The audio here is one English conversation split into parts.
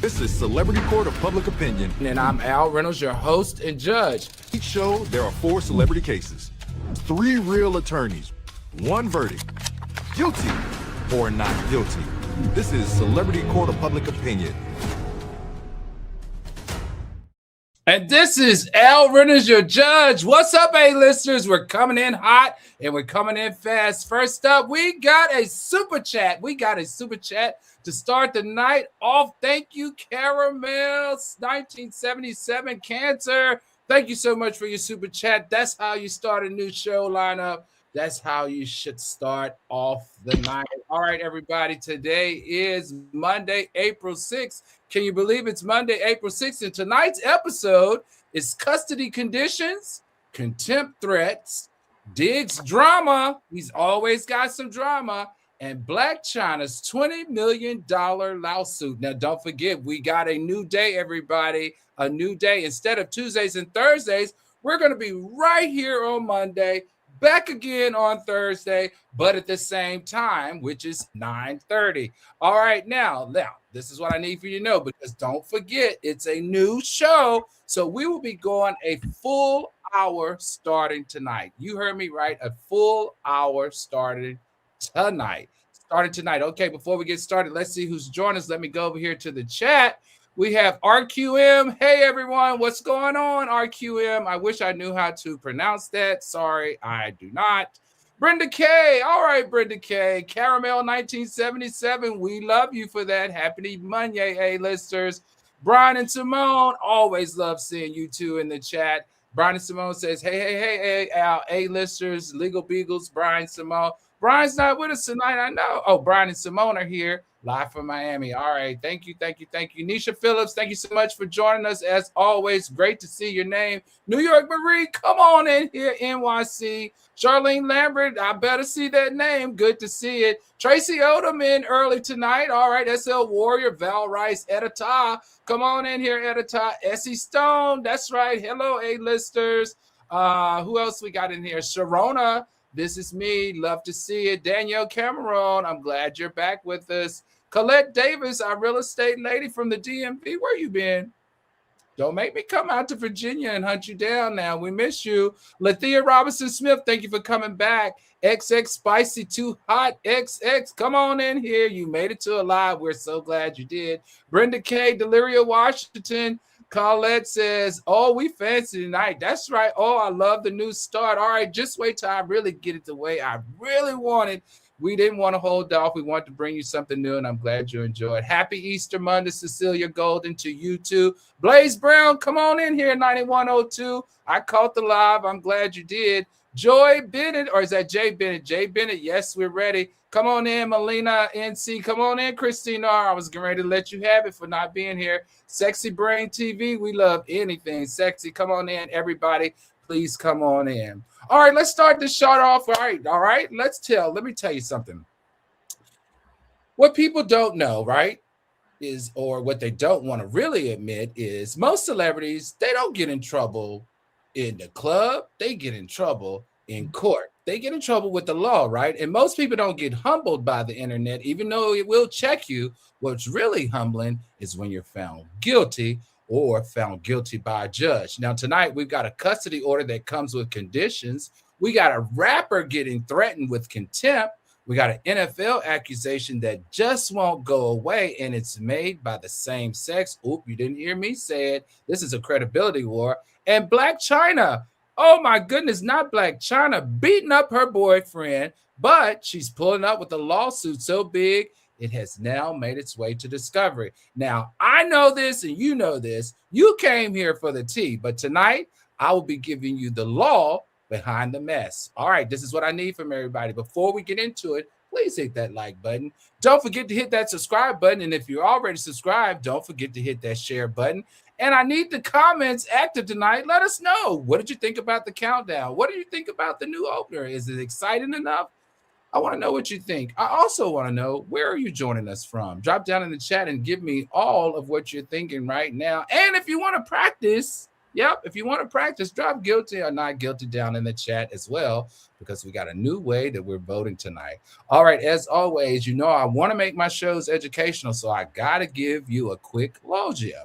This is Celebrity Court of Public Opinion. And I'm Al Reynolds, your host and judge. Each show, there are 4 celebrity cases, 3 real attorneys, 1 verdict, guilty or not guilty. This is Celebrity Court of Public Opinion. And this is Al Reynolds, your judge. What's up, A-listers? We're coming in hot and we're coming in fast. First up, we got a super chat. To start the night off. Thank you, Caramel 1977 Cancer. Thank you so much for your super chat. That's how you start a new show lineup. That's how you should start off the night. All right, everybody. Today is Monday, April 6th. Can you believe it's Monday, April 6th? And tonight's episode is custody conditions, contempt threats, Diggs drama. He's always got some drama. And Blac Chyna's $20 million lawsuit. Now, don't forget, we got a new day, everybody. A new day. Instead of Tuesdays and Thursdays, we're going to be right here on Monday, back again on Thursday, but at the same time, which is 9:30. All right, now, this is what I need for you to know, because don't forget, it's a new show. So we will be going a full hour starting tonight. You heard me right, a full hour starting tonight. Okay, before we get started, let's see who's joining us. Let me go over here to the chat. We have RQM. Hey, everyone. What's going on, RQM? I wish I knew how to pronounce that. Sorry, I do not. Brenda K. All right, Brenda K. Caramel 1977. We love you for that. Happy Monday, A-listers. Brian and Simone. Always love seeing you two in the chat. Brian and Simone says, hey, Al, A-listers, Legal Beagles, Brian, Simone. Brian's not with us tonight, I know. Oh, Brian and Simone are here, live from Miami. All right, thank you. Nisha Phillips, thank you so much for joining us. As always, great to see your name. New York Marie, come on in here, NYC. Charlene Lambert, I better see that name. Good to see it. Tracy Odom in early tonight. All right, SL Warrior, Val Rice, Edita. Come on in here, Edita. Essie Stone, that's right. Hello, A-listers. Who else we got in here? Sharona. This is me. Love to see it. Danielle Cameron, I'm glad you're back with us. Colette Davis, our real estate lady from the DMV. Where you been? Don't make me come out to Virginia and hunt you down now. We miss you. Lathea Robinson Smith, thank you for coming back. XX Spicy Too Hot XX, come on in here. You made it to a live. We're so glad you did. Brenda K. Deliria Washington. Colette says, oh, we fancy tonight. That's right. Oh, I love the new start. All right, just wait till I really get it the way I really want it. We didn't want to hold off. We wanted to bring you something new, and I'm glad you enjoyed. Happy Easter Monday, Cecilia Golden, to you too. Blaze Brown, come on in here, 9102. I caught the live. I'm glad you did. Joy Bennett, or is that Jay Bennett? Jay Bennett, yes, we're ready. Come on in, Melina NC. Come on in, Christina. I was getting ready to let you have it for not being here. Sexy Brain TV, we love anything sexy. Come on in, everybody. Please come on in. All right, let's start this shot off. All right. Let me tell you something. What people don't know, right, is, or what they don't want to really admit is, most celebrities, they don't get in trouble in the club. They get in trouble in court. They get in trouble with the law, right? And most people don't get humbled by the internet, even though it will check you. What's really humbling is when you're found guilty or found guilty by a judge. Now, tonight, we've got a custody order that comes with conditions. We got a rapper getting threatened with contempt. We got an NFL accusation that just won't go away, and it's made by the same sex. Oop, you didn't hear me say it. This is a credibility war. And Blac Chyna, oh my goodness, not Blac Chyna, beating up her boyfriend, but she's pulling up with a lawsuit so big, it has now made its way to discovery. Now, I know this and you know this. You came here for the tea, but tonight I will be giving you the law behind the mess. All right, this is what I need from everybody. Before we get into it, please hit that like button. Don't forget to hit that subscribe button. And if you're already subscribed, don't forget to hit that share button. And I need the comments active tonight. Let us know. What did you think about the countdown? What do you think about the new opener? Is it exciting enough? I want to know what you think. I also want to know, where are you joining us from? Drop down in the chat and give me all of what you're thinking right now. And if you want to practice, Yep. If you want to practice, drop guilty or not guilty down in the chat as well, because we got a new way that we're voting tonight. All right. As always, you know, I want to make my shows educational, so I got to give you a quick law gem.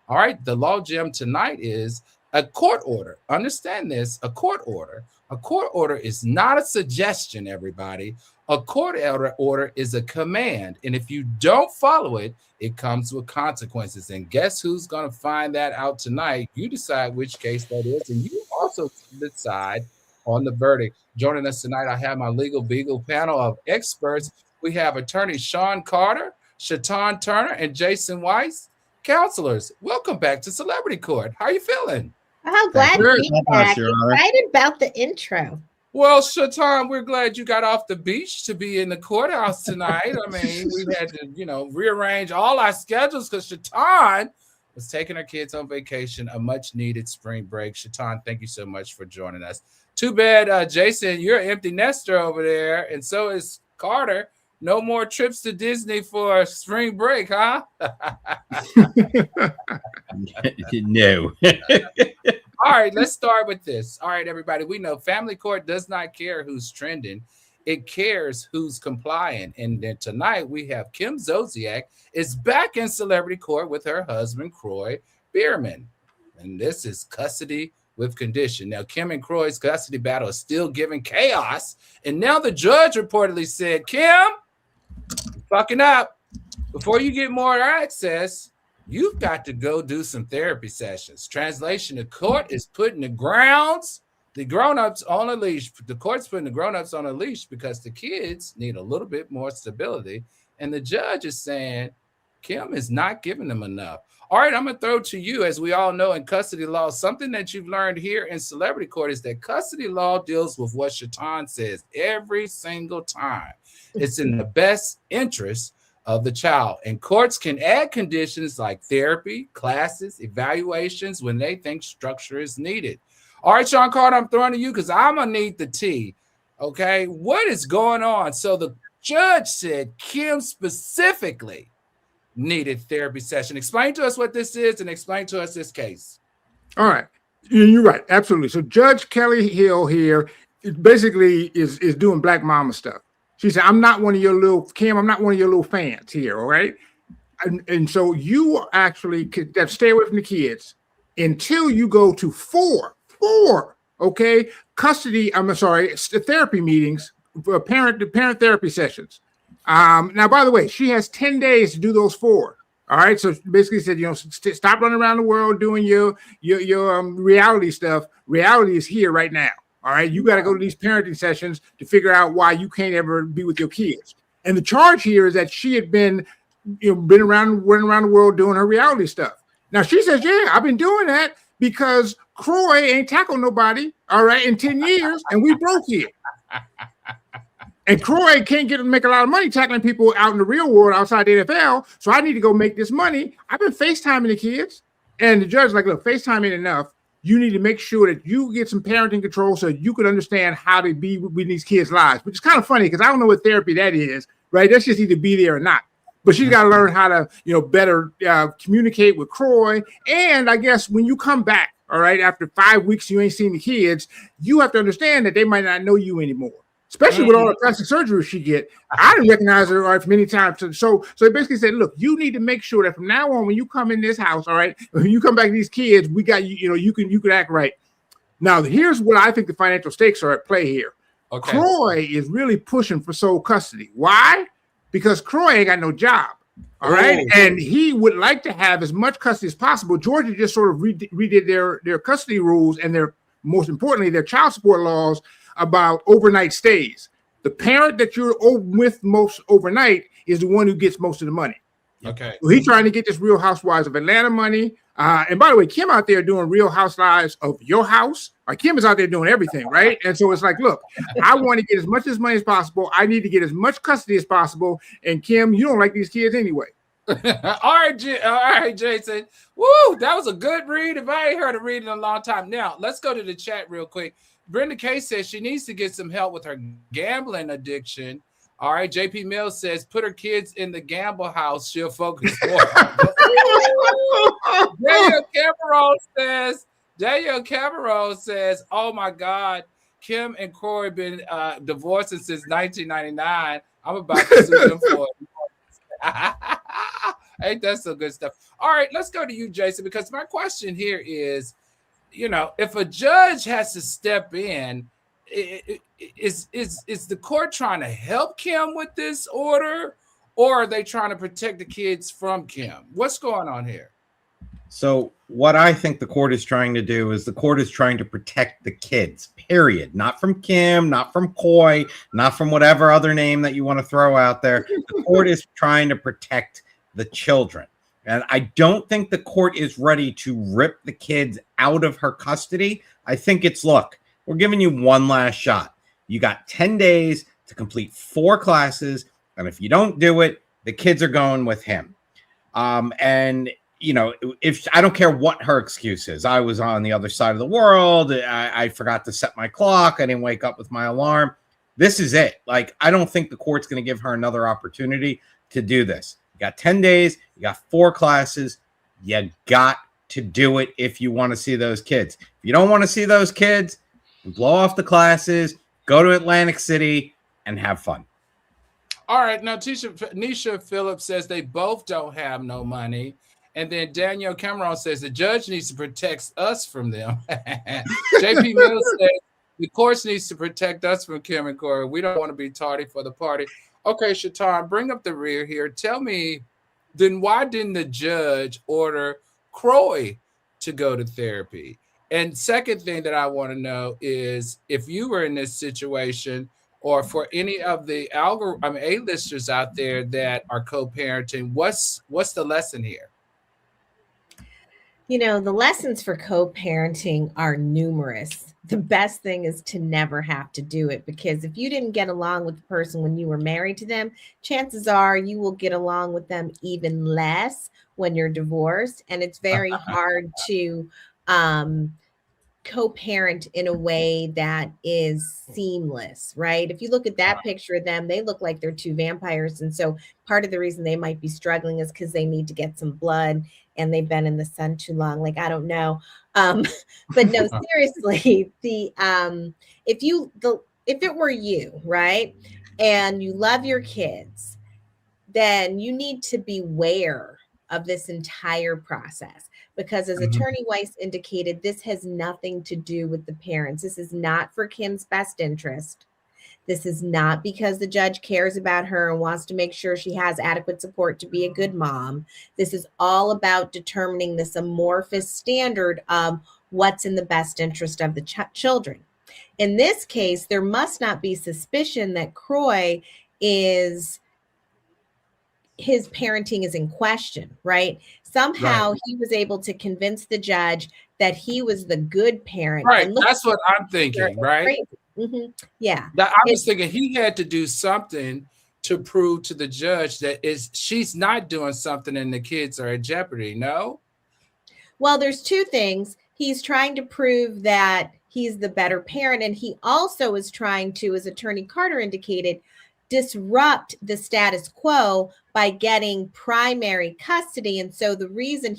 All right. The law gem tonight is a court order. Understand this, a court order. A court order is not a suggestion, everybody. A court order is a command. And if you don't follow it, it comes with consequences. And guess who's going to find that out tonight? You decide which case that is. And you also decide on the verdict. Joining us tonight, I have my legal beagle panel of experts. We have attorney Sean Carter, Shatan Turner, and Jason Weiss. Counselors, welcome back to Celebrity Court. How are you feeling? Oh, glad to be back. Excited about the intro. Well, Shatan, we're glad you got off the beach to be in the courthouse tonight. I mean, we had to, rearrange all our schedules because Shatan was taking her kids on vacation, a much-needed spring break. Shatan, thank you so much for joining us. Too bad, Jason, you're an empty nester over there, and so is Carter. No more trips to Disney for spring break, huh? No. All right, let's start with this. All right, everybody, we know family court does not care who's trending. It cares who's compliant. And then tonight we have Kim Zolciak is back in celebrity court with her husband, Kroy Biermann. And this is custody with condition. Now, Kim and Kroy's custody battle is still giving chaos. And now the judge reportedly said, Kim, you're fucking up. Before you get more access, you've got to go do some therapy sessions. Translation, the court is putting the grown-ups on a leash. The court's putting the grown-ups on a leash because the kids need a little bit more stability. And the judge is saying, Kim is not giving them enough. All right, I'm going to throw to you. As we all know in custody law, something that you've learned here in celebrity court is that custody law deals with what Shatan says every single time. It's in the best interest of the child. And courts can add conditions like therapy, classes, evaluations when they think structure is needed. All right, Sean Carter, I'm throwing to you because I'm going to need the tea. Okay, what is going on? So the judge said Kim specifically needed therapy session. Explain to us what this is and explain to us this case. All right. You're right. Absolutely. So Judge Kelly Hill here basically is doing Black Mama stuff. She said, I'm not one of your little, Kim, I'm not one of your little fans here, all right? And so you actually could stay away from the kids until you go to four, okay, therapy meetings, parent therapy sessions. Now, by the way, she has 10 days to do those 4. All right. So basically said, stop running around the world doing your reality stuff. Reality is here right now. All right. You got to go to these parenting sessions to figure out why you can't ever be with your kids. And the charge here is that she had been running around the world doing her reality stuff. Now she says, yeah, I've been doing that because Kroy ain't tackled nobody. All right. In 10 years. And we broke here. And Kroy can't make a lot of money tackling people out in the real world outside the NFL. So I need to go make this money. I've been FaceTiming the kids. And the judge's like, look, FaceTime ain't enough. You need to make sure that you get some parenting control so you can understand how to be with these kids' lives, which is kind of funny because I don't know what therapy that is, right? That's just either be there or not. But she's got to learn how to, better communicate with Kroy. And I guess when you come back, all right, after 5 weeks, you ain't seen the kids, you have to understand that they might not know you anymore. Especially with all the plastic surgery she get. I didn't recognize her from many times. So they basically said, look, you need to make sure that from now on, when you come in this house, all right, when you come back to these kids, we got you can act right. Now, here's what I think the financial stakes are at play here. Okay. Kroy is really pushing for sole custody. Why? Because Kroy ain't got no job. All right. And he would like to have as much custody as possible. Georgia just sort of redid their custody rules and most importantly, their child support laws about overnight stays. The parent that you're with most overnight is the one who gets most of the money. Okay. So he's trying to get this Real Housewives of Atlanta money. And by the way, Kim out there doing Real Housewives of your house. Kim is out there doing everything, right? And so it's like, look, I want to get as much of this money as possible. I need to get as much custody as possible. And Kim, you don't like these kids anyway. All right, Jason. Woo, that was a good read. If I ain't heard a read in a long time. Now, let's go to the chat real quick. Brenda K says she needs to get some help with her gambling addiction. All right, JP Mills says put her kids in the gamble house. She'll focus more. Daniel Cameron says Daniel Cameron says, "Oh my God, Kim and Kroy been divorcing since 1999. I'm about to sue them for it." Ain't that some good stuff? All right, let's go to you, Jason, because my question here is, if a judge has to step in, is the court trying to help Kim with this order, or are they trying to protect the kids from Kim? What's going on here? So what I think the court is trying to do is the court is trying to protect the kids, period. Not from Kim, not from Kroy, not from whatever other name that you want to throw out there. The court is trying to protect the children. And I don't think the court is ready to rip the kids out of her custody. I think it's, look, we're giving you one last shot. You got 10 days to complete 4 classes. And if you don't do it, the kids are going with him. And if I don't care what her excuse is, I was on the other side of the world. I forgot to set my clock. I didn't wake up with my alarm. This is it. Like, I don't think the court's going to give her another opportunity to do this. You got 10 days. You got 4 classes. You got to do it if you want to see those kids. If you don't want to see those kids, blow off the classes, go to Atlantic City, and have fun. All right. Now, Nisha Phillips says they both don't have no money. And then Daniel Cameron says the judge needs to protect us from them. JP Mills says the courts needs to protect us from Kim and Kroy. We don't want to be tardy for the party. Okay, Shaitan, bring up the rear here. Tell me, then why didn't the judge order Kroy to go to therapy? And second thing that I want to know is if you were in this situation, or for any of the A-listers out there that are co-parenting, what's the lesson here? The lessons for co-parenting are numerous. The best thing is to never have to do it, because if you didn't get along with the person when you were married to them, chances are you will get along with them even less when you're divorced. And it's very hard to co-parent in a way that is seamless, right? If you look at that picture of them, they look like they're 2 vampires. And so part of the reason they might be struggling is because they need to get some blood and they've been in the sun too long. Like, I don't know. But no, seriously, if it were you, right, and you love your kids, then you need to beware of this entire process. Because as Attorney Weiss indicated, this has nothing to do with the parents. This is not for Kim's best interest. This is not because the judge cares about her and wants to make sure she has adequate support to be a good mom. This is all about determining this amorphous standard of what's in the best interest of the children. In this case, there must not be suspicion that Kroy his parenting is in question, right? Somehow he was able to convince the judge that he was the good parent. Right. That's what I'm thinking, right? Mm-hmm. Yeah. I was thinking he had to do something to prove to the judge that she's not doing something and the kids are in jeopardy. No? Well, there's 2 things. He's trying to prove that he's the better parent. And he also is trying to, as Attorney Carter indicated, disrupt the status quo by getting primary custody. And so the reason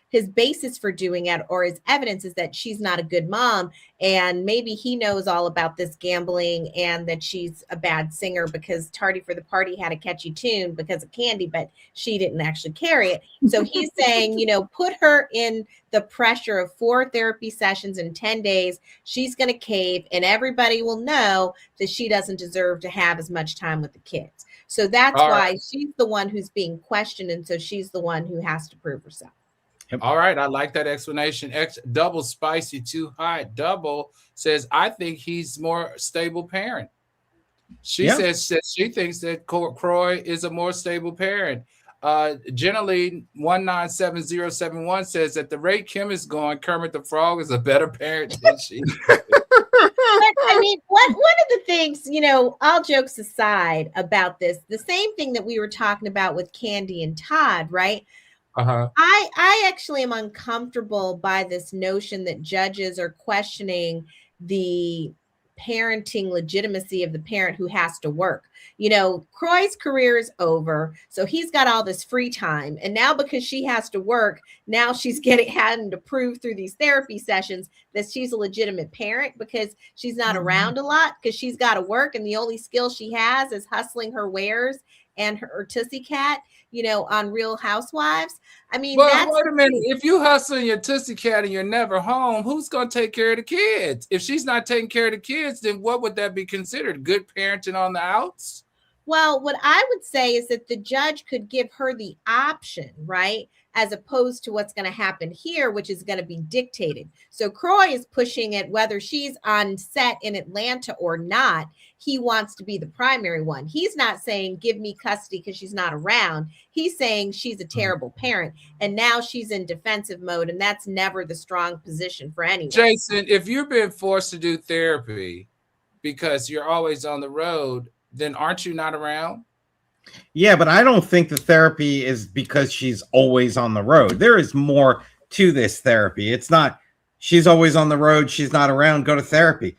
his basis for doing it, or his evidence, is that she's not a good mom. And maybe he knows all about this gambling and that she's a bad singer because Tardy for the Party had a catchy tune because of Candy, but she didn't actually carry it. So he's saying, put her in the pressure of 4 therapy sessions in 10 days. She's going to cave and everybody will know that she doesn't deserve to have as much time with the kids. So that's why she's the one who's being questioned. And so she's the one who has to prove herself. All right, I like that explanation. Double spicy, too hot. Double says, I think he's more stable parent. She says that she thinks that Kroy is a more stable parent. Generally, 197071 says that the rate Kim is going, Kermit the Frog is a better parent than she. But, I mean, one of the things, all jokes aside about this, the same thing that we were talking about with Candy and Todd, right? I actually am uncomfortable by this notion that judges are questioning the parenting legitimacy of the parent who has to work. You know, Kroy's career is over, so he's got all this free time. And now because she has to work, now she's having to prove through these therapy sessions that she's a legitimate parent because she's not around a lot because she's got to work. And the only skill she has is hustling her wares and her Tussie Cat, you know, on Real Housewives. I mean, well, wait a minute. If you hustling your Tussie Cat and you're never home, who's going to take care of the kids? If she's not taking care of the kids, then what would that be considered? Good parenting on the outs? Well, what I would say is that the judge could give her the option, right? As opposed to what's going to happen here, which is going to be dictated. So Kroy is pushing it, whether she's on set in Atlanta or not, he wants to be the primary one. He's not saying, give me custody because she's not around. He's saying she's a terrible parent. And now she's in defensive mode. And that's never the strong position for anyone. Jason, if you're being forced to do therapy because you're always on the road, then aren't you not around? Yeah, but I don't think the therapy is because she's always on the road. There is more to this therapy. It's not she's always on the road, she's not around, go to therapy.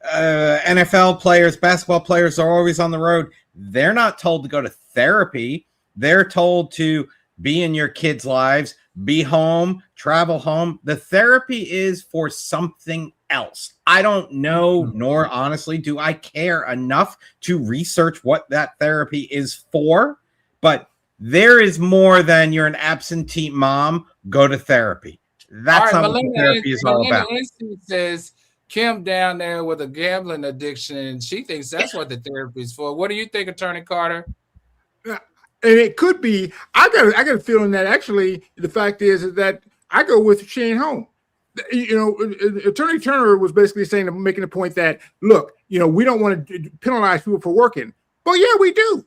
NFL players, basketball players are always on the road. They're not told to go to therapy. They're told to be in your kids' lives, be home, travel home. The therapy is for something else. I don't know, nor honestly do I care enough to research what that therapy is for, but there is more than you're an absentee mom, go to therapy. That's not what the therapy is all about. Says Kim down there with a gambling addiction, and she thinks that's what the therapy is for. What do you think, Attorney Carter? And it could be, I got a feeling that actually the fact is that I go with she ain't home. You know, Attorney Turner was basically saying, making the point that, look, you know, we don't want to penalize people for working. But yeah, we do.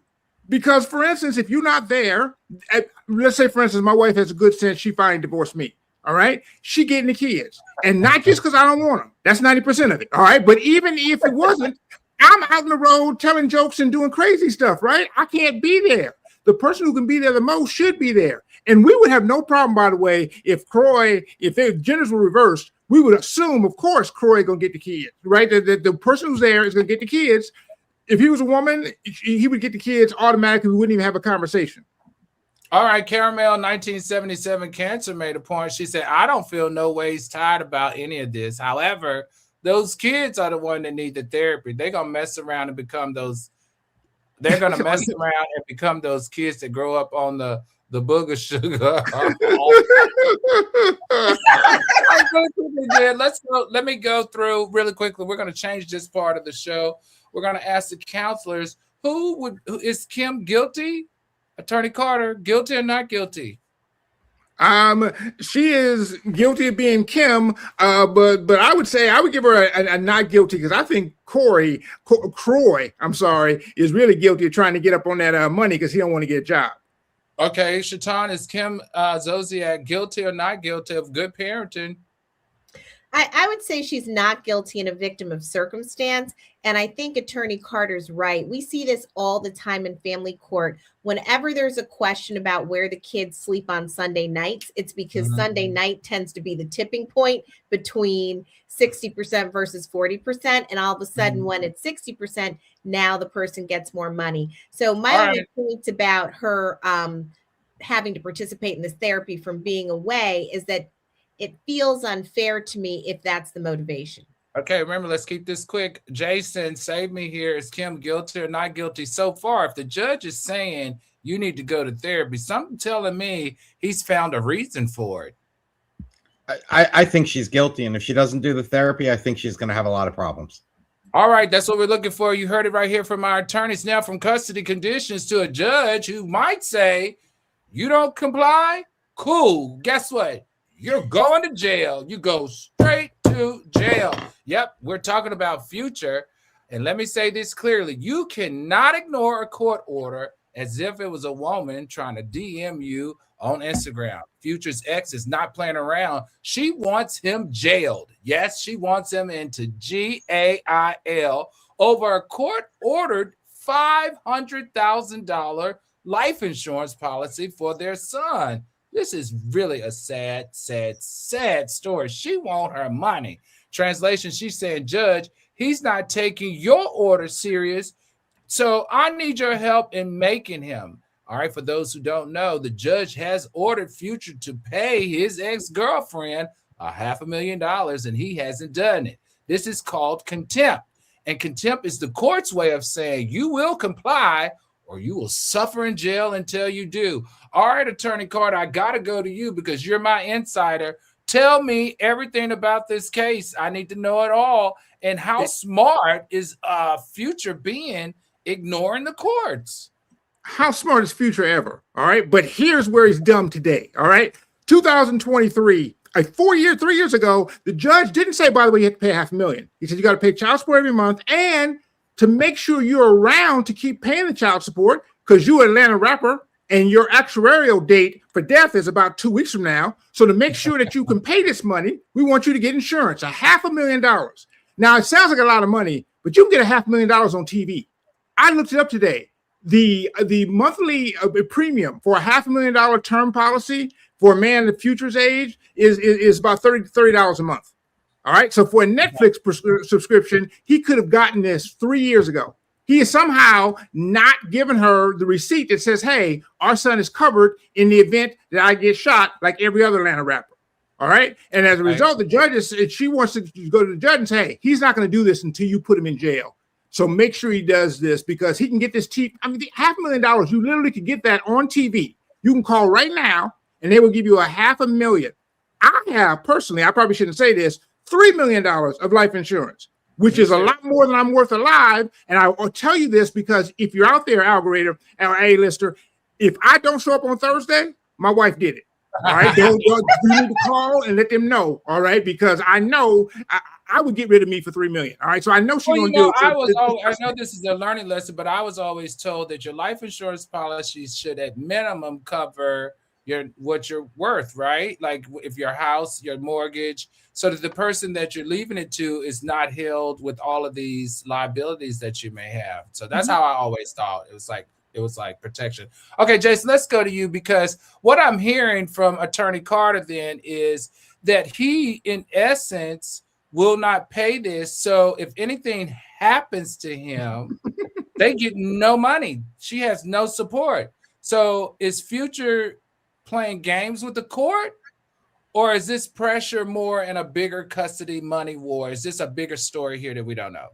Because, for instance, if you're not there, let's say, for instance, my wife has a good sense, she finally divorced me. All right. She getting the kids. And not just because I don't want them. That's 90% of it. All right. But even if it wasn't, I'm out on the road telling jokes and doing crazy stuff, right? I can't be there. The person who can be there the most should be there. And we would have no problem, by the way, if Kroy, if their genders were reversed, we would assume, of course, Kroy going to get the kids, right? The person who's there is going to get the kids. If he was a woman, he would get the kids automatically. We wouldn't even have a conversation. All right, Caramel 1977 Cancer made a point. She said, I don't feel no ways tired about any of this. However, those kids are the one that need the therapy. They're going to mess around and become those. They're going to mess around and become those kids that grow up on the booger sugar. Let's go. Let me go through really quickly. We're going to change this part of the show. We're going to ask the counselors, who is Kim guilty? Attorney Carter, guilty or not guilty? She is guilty of being Kim, but I would say I would give her a not guilty because I think Kroy, is really guilty of trying to get up on that money because he don't want to get a job. Okay, Shaitan, is Kim Zolciak guilty or not guilty of good parenting? I would say she's not guilty and a victim of circumstance. And I think Attorney Carter's right. We see this all the time in family court. Whenever there's a question about where the kids sleep on Sunday nights, it's because Sunday night tends to be the tipping point between 60% versus 40%. And all of a sudden, when it's 60%, now the person gets more money. So my only point about her having to participate in this therapy from being away is that it feels unfair to me if that's the motivation. Okay, remember, let's keep this quick. Jason, save me here. Is Kim guilty or not guilty so far? If the judge is saying you need to go to therapy, something telling me he's found a reason for it. I think she's guilty, and if she doesn't do the therapy, I think she's going to have a lot of problems. All right, that's what we're looking for. You heard it right here from our attorneys. Now, from custody conditions to a judge who might say, you don't comply? Cool. Guess what? You're going to jail. You go straight to jail. Yep, we're talking about Future. And let me say this clearly. You cannot ignore a court order as if it was a woman trying to DM you on Instagram. Future's ex is not playing around. She wants him jailed. Yes, she wants him into jail over a court-ordered $500,000 life insurance policy for their son. This is really a sad story. She wants her money. Translation, she's saying, Judge, He's not taking your order serious. So I need your help in making him. All right. For those who don't know, the judge has ordered Future to pay his ex-girlfriend $500,000, and he hasn't done it. This is called contempt. And contempt is the court's way of saying you will comply or you will suffer in jail until you do. All right, Attorney Carter, I got to go to you because you're my insider. Tell me everything about this case. I need to know it all. And how smart is Future being ignoring the courts? How smart is Future ever? All right. But here's where he's dumb today. All right. 2023, 3 years ago, the judge didn't say, by the way, you have to pay $500,000. He said you got to pay child support every month, and to make sure you're around to keep paying the child support, because you're an Atlanta rapper and your actuarial date for death is about 2 weeks from now. So to make sure that you can pay this money, we want you to get insurance, $500,000. Now, it sounds like a lot of money, but you can get $500,000 on TV. I looked it up today. The monthly premium for a $500,000 term policy for a man of Future's age is about $30 a month. All right. So for a Netflix subscription, he could have gotten this 3 years ago. He is somehow not giving her the receipt that says, hey, our son is covered in the event that I get shot like every other Atlanta rapper. All right. And as a result, the judge she wants to go to the judge and say, hey, he's not going to do this until you put him in jail. So make sure he does this because he can get this TV. I mean, $500,000, you literally could get that on TV. You can call right now and they will give you $500,000. I have personally, I probably shouldn't say this, $3 million of life insurance, which is a lot more than I'm worth alive. And I will tell you this because if you're out there, algorithm or A-lister, if I don't show up on Thursday, my wife did it. All right. You need to call and let them know. All right. Because I know I would get rid of me for $3 million. All right. So I know she's going to do it. I know this is a learning lesson, but I was always told that your life insurance policies should at minimum cover what you're worth, right? Like if your house, your mortgage, so that the person that you're leaving it to is not held with all of these liabilities that you may have. So that's how I always thought. It was like protection. Okay, Jason, let's go to you because what I'm hearing from Attorney Carter then is that he, in essence, will not pay this. So if anything happens to him, they get no money. She has no support. So is Future playing games with the court? Or is this pressure more in a bigger custody money war? Is this a bigger story here that we don't know?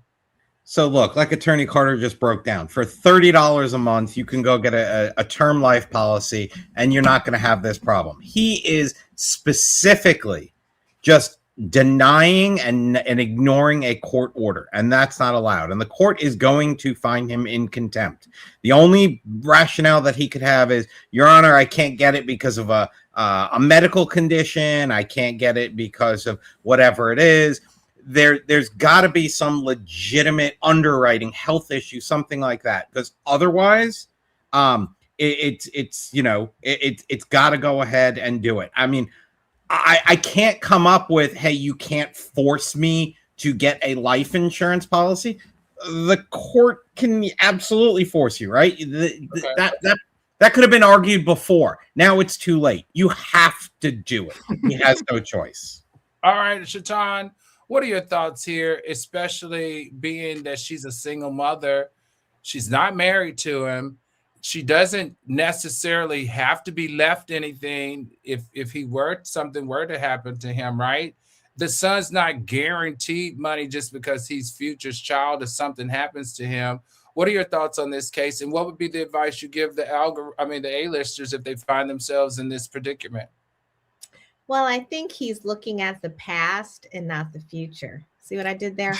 So look, like Attorney Carter just broke down, for $30 a month, you can go get a term life policy and you're not going to have this problem. He is specifically just denying and ignoring a court order, and that's not allowed. And the court is going to find him in contempt. The only rationale that he could have is, Your Honor, I can't get it because of a medical condition. I can't get it because of whatever it is. There's got to be some legitimate underwriting health issue, something like that, because otherwise, it's got to go ahead and do it. I mean, I can't come up with, hey, you can't force me to get a life insurance policy. The court can absolutely force you, right? That could have been argued before. Now it's too late. You have to do it. He has no choice. All right, Shaitan, what are your thoughts here, especially being that she's a single mother? She's not married to him. She doesn't necessarily have to be left anything if something were to happen to him, right? The son's not guaranteed money just because he's Future's child if something happens to him. What are your thoughts on this case? And what would be the advice you give the A-listers if they find themselves in this predicament? Well, I think he's looking at the past and not the future. See what I did there?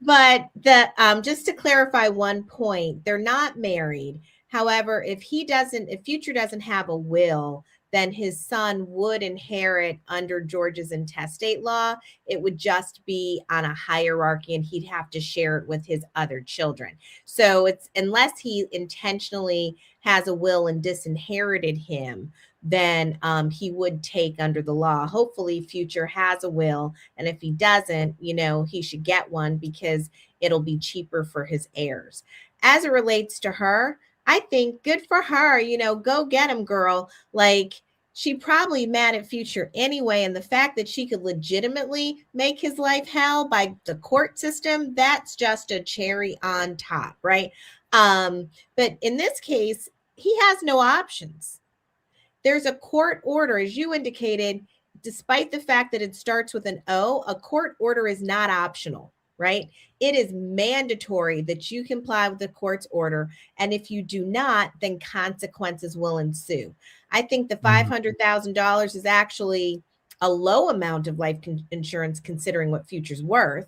But just to clarify one point, they're not married. However, if Future doesn't have a will, then his son would inherit under Georgia's intestate law. It would just be on a hierarchy and he'd have to share it with his other children. So it's unless he intentionally has a will and disinherited him, then he would take under the law. Hopefully Future has a will. And if he doesn't, he should get one because it'll be cheaper for his heirs. As it relates to her, I think good for her, go get him, girl. Like, she probably mad at Future anyway. And the fact that she could legitimately make his life hell by the court system, that's just a cherry on top, right? But in this case, he has no options. There's a court order, as you indicated, despite the fact that it starts with an O, a court order is not optional, right? It is mandatory that you comply with the court's order. And if you do not, then consequences will ensue. I think the $500,000 is actually a low amount of life insurance considering what Future's worth.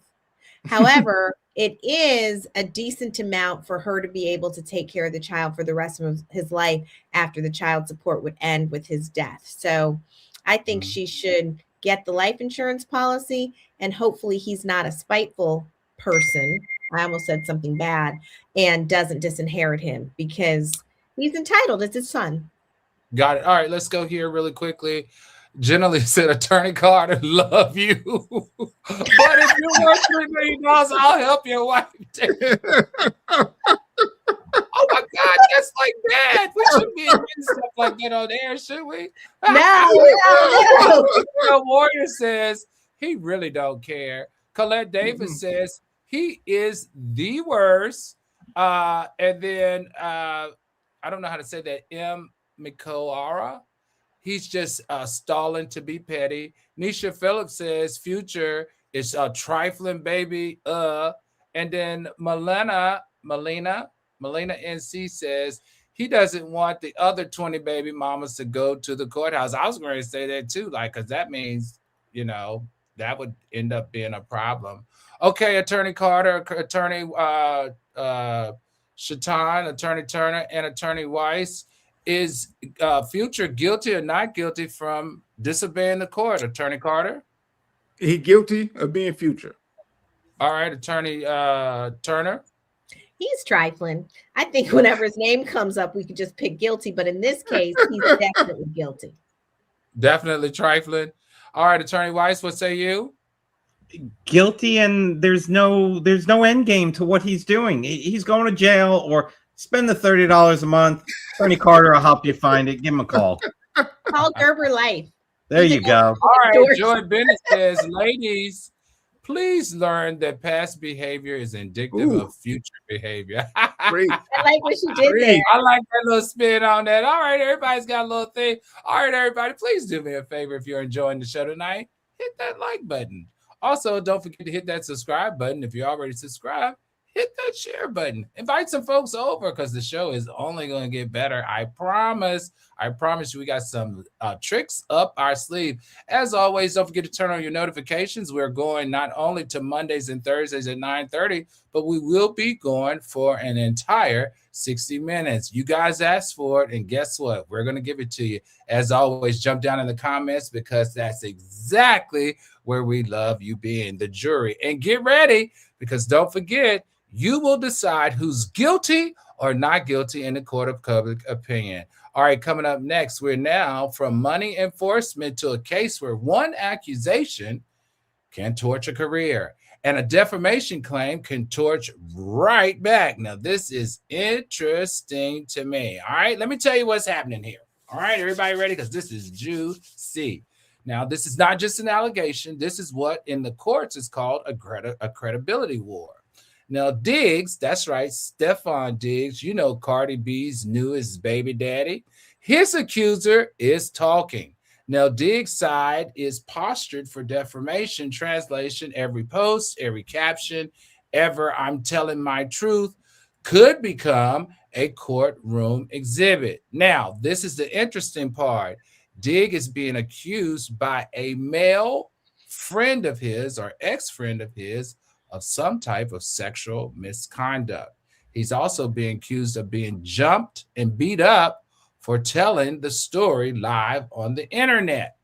However, it is a decent amount for her to be able to take care of the child for the rest of his life after the child support would end with his death. So I think she should get the life insurance policy, and hopefully he's not a spiteful person. I almost said something bad, and doesn't disinherit him because he's entitled. It's his son. Got it. All right, let's go here really quickly. Generally said, Attorney Carter, love you. But if you want $3 million, I'll help your wife. Oh my God, that's like bad. We shouldn't be admitting stuff like that on air, should we? No. Warrior says he really don't care. Colette Davis says he is the worst. And then I don't know how to say that. M. Mikoara. He's just stalling to be petty. Nisha Phillips says Future is a trifling baby. And then Melina NC says he doesn't want the other 20 baby mamas to go to the courthouse. I was going to say that too, like, because that means, you know, that would end up being a problem. Okay, Attorney Carter, Attorney Shatan, Attorney Turner, and Attorney Weiss. Is Future guilty or not guilty from disobeying the court, Attorney Carter? He guilty of being Future. All right, Attorney Turner. He's trifling. I think whenever his name comes up, we could just pick guilty. But in this case, he's definitely guilty. Definitely trifling. All right, Attorney Weiss, what say you? Guilty, and there's no end game to what he's doing. He's going to jail or spend the $30 a month. Attorney Carter will help you find it. Give him a call. Call Gerber Life. There you go. All right, Joy Bennett says, ladies, please learn that past behavior is indicative of future behavior. Great. I like what she did there. I like that little spin on that. All right, everybody's got a little thing. All right, everybody, please do me a favor if you're enjoying the show tonight. Hit that like button. Also, don't forget to hit that subscribe button if you're already subscribed. Hit that share button. Invite some folks over because the show is only going to get better. I promise. I promise you we got some tricks up our sleeve. As always, don't forget to turn on your notifications. We're going not only to Mondays and Thursdays at 9:30, but we will be going for an entire 60 minutes. You guys asked for it, and guess what? We're going to give it to you. As always, jump down in the comments because that's exactly where we love you being, the jury. And get ready because don't forget, you will decide who's guilty or not guilty in the court of public opinion. All right, coming up next, we're now from money enforcement to a case where one accusation can torch a career and a defamation claim can torch right back. Now, this is interesting to me. All right, let me tell you what's happening here. All right, everybody ready? Because this is juicy. Now, this is not just an allegation. This is what in the courts is called a credibility war. Now, Diggs, that's right, Stefon Diggs, you know Cardi B's newest baby daddy. His accuser is talking. Now, Diggs' side is postured for defamation. Translation, every post, every caption, ever I'm telling my truth could become a courtroom exhibit. Now, this is the interesting part. Diggs is being accused by a male friend of his or ex-friend of his of some type of sexual misconduct. He's also being accused of being jumped and beat up for telling the story live on the internet.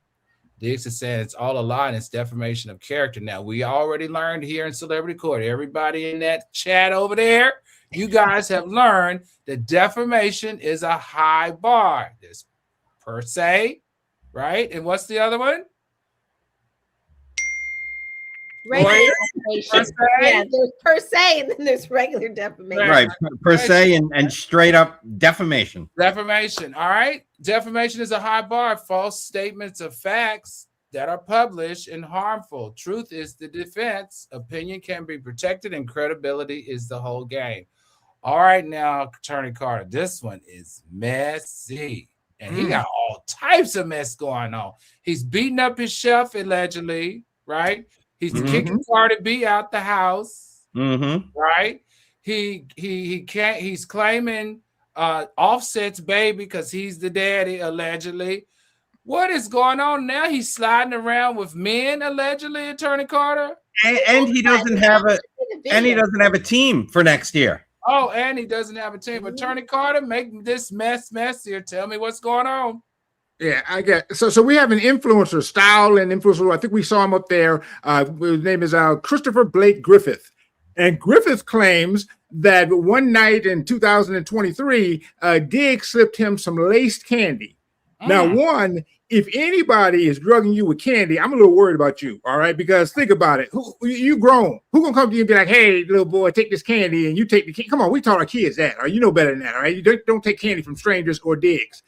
Diggs is saying it's all a lie and it's defamation of character. Now, we already learned here in Celebrity Court, everybody in that chat over there, you guys have learned that defamation is a high bar. There's per se, right? And what's the other one? Regular defamation. Yeah, there's per se, and then there's regular defamation. Right, per se and straight up defamation. Defamation. All right. Defamation is a high bar. False statements of facts that are published and harmful. Truth is the defense. Opinion can be protected, and credibility is the whole game. All right, now, Attorney Carter, this one is messy. And he got all types of mess going on. He's beating up his chef, allegedly, right? He's kicking Cardi B out the house, right? He's claiming Offset's baby because he's the daddy, allegedly. What is going on now? He's sliding around with men, allegedly, Attorney Carter. And he doesn't have a team for next year. Oh, and he doesn't have a team. Attorney Carter, make this mess messier. Tell me what's going on. Yeah, I get so we have an influencer, style and influencer. I think we saw him up there. His name is Christopher Blake Griffith. And Griffith claims that one night in 2023, Diggs slipped him some laced candy. Now, one, if anybody is drugging you with candy, I'm a little worried about you, all right? Because think about it. You grown. Who gonna come to you and be like, hey, little boy, take this candy, and you take the candy? Come on, we taught our kids that, all right? You know better than that, all right? You don't take candy from strangers or Diggs.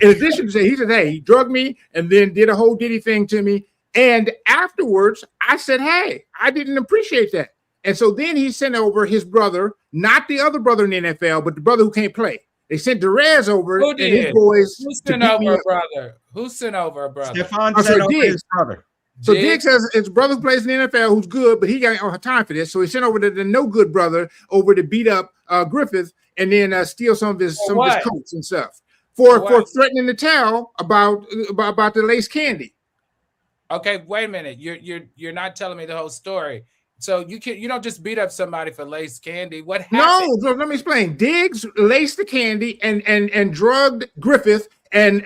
In addition to he said, hey, he drugged me and then did a whole Diddy thing to me. And afterwards, I said, hey, I didn't appreciate that. And so then he sent over his brother, not the other brother in the NFL, but the brother who can't play. They sent Derez over and his boys. Who sent over a brother? Who sent over a brother? Stefon sent over his brother. So Diggs has his brother who plays in the NFL who's good, but he got time for this. So he sent over the no good brother over to beat up Griffith and then steal some of his coats and stuff for threatening to tell about the lace candy. Okay, wait a minute. You're not telling me the whole story. So you don't just beat up somebody for lace candy. What happened? No, let me explain. Diggs laced the candy and drugged Griffith and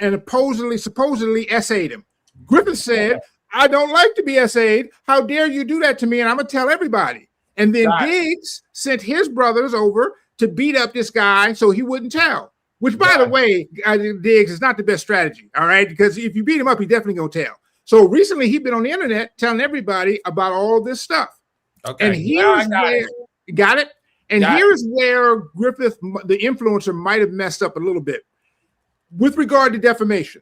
supposedly essayed him. Griffith said, I don't like to be essayed. How dare you do that to me? And I'm gonna tell everybody. And then Diggs sent his brothers over to beat up this guy so he wouldn't tell. Which, by the way, Diggs is not the best strategy. All right, because if you beat him up, he's definitely gonna tell. So recently, he's been on the internet telling everybody about all this stuff. Okay, and here's here's where Griffith, the influencer, might have messed up a little bit with regard to defamation.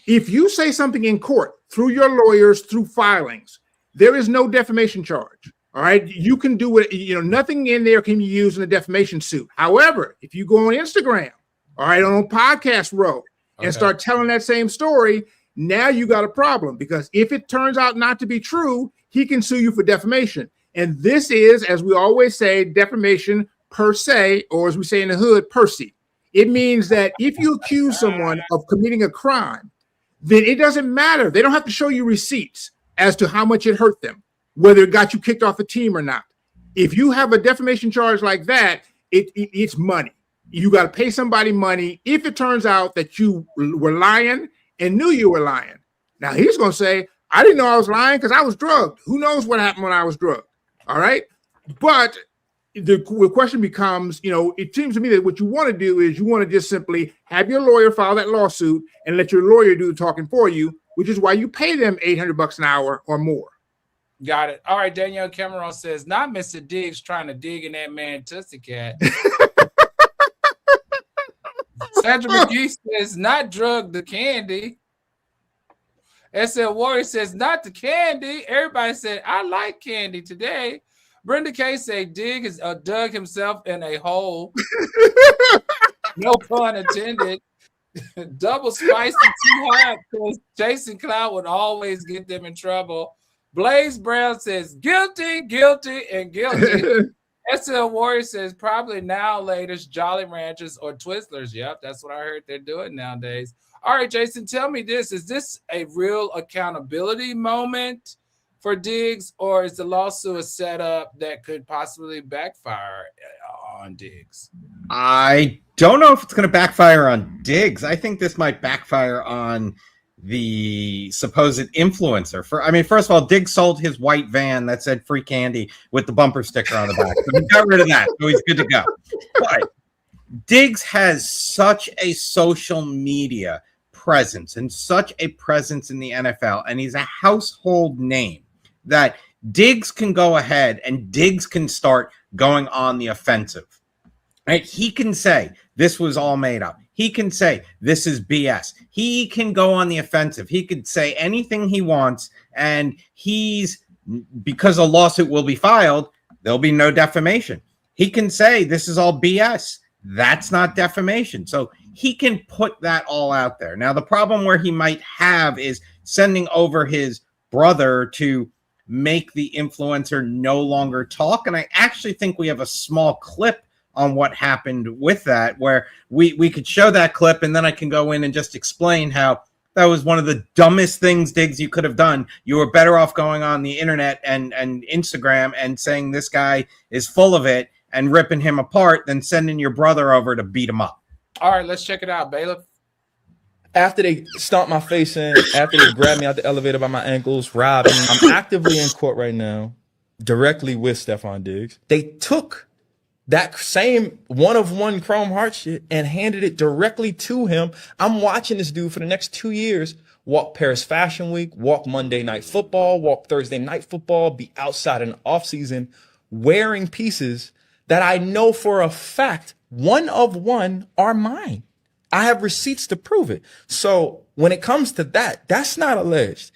If you say something in court through your lawyers, through filings, there is no defamation charge. All right, you can do it. Nothing in there can be used in a defamation suit. However, if you go on Instagram, all right, on Podcast Row, and start telling that same story, now you got a problem, because if it turns out not to be true, he can sue you for defamation. And this is, as we always say, defamation per se, or as we say in the hood, per se. It means that if you accuse someone of committing a crime, then it doesn't matter. They don't have to show you receipts as to how much it hurt them, whether it got you kicked off the team or not. If you have a defamation charge like that, it's money. You got to pay somebody money if it turns out that you were lying and knew you were lying. Now, he's going to say, I didn't know I was lying because I was drugged. Who knows what happened when I was drugged? All right. But the question becomes, it seems to me that what you want to do is you want to just simply have your lawyer file that lawsuit and let your lawyer do the talking for you, which is why you pay them $800 an hour or more. Got it. All right. Danielle Cameron says, not Mr. Diggs trying to dig in that man Tussie Cat. Sandra McGee says, not drug the candy. SL Warrior says, not the candy. Everybody said, I like candy today. Brenda K said, Dig has dug himself in a hole. No pun intended. Double spicy too hot because Jason Cloud would always get them in trouble. Blaze Brown says, guilty, guilty, and guilty. SL Warrior says, probably now latest Jolly Ranchers or Twizzlers. Yep, that's what I heard they're doing nowadays. All right, Jason, tell me this. Is this a real accountability moment for Diggs, or is the lawsuit a setup that could possibly backfire on Diggs? I don't know if it's going to backfire on Diggs. I think this might backfire on the supposed influencer. First of all, Diggs sold his white van that said free candy with the bumper sticker on the back. So he got rid of that, so he's good to go. But Diggs has such a social media presence and such a presence in the NFL, and he's a household name that Diggs can go ahead and Diggs can start going on the offensive. Right? He can say this was all made up. he can say this is BS. He can go on the offensive. He could say anything he wants, and because a lawsuit will be filed, there'll be no defamation. He can say this is all BS. That's not defamation. So he can put that all out there. Now, the problem where he might have is sending over his brother to make the influencer no longer talk. And I actually think we have a small clip on what happened with that, where we could show that clip, and then I can go in and just explain how that was one of the dumbest things, Diggs, you could have done. You were better off going on the internet and Instagram and saying this guy is full of it and ripping him apart than sending your brother over to beat him up. All right, let's check it out, Bailiff. After they stomped my face in, after they grabbed me out the elevator by my ankles, robbed me, I'm actively in court right now, directly with Stefon Diggs. They took that same one-of-one Chrome Heart shit and handed it directly to him. I'm watching this dude for the next 2 years walk Paris Fashion Week, walk Monday Night Football, walk Thursday Night Football, be outside in the offseason wearing pieces that I know for a fact one of one are mine. I have receipts to prove it. So when it comes to that, that's not alleged.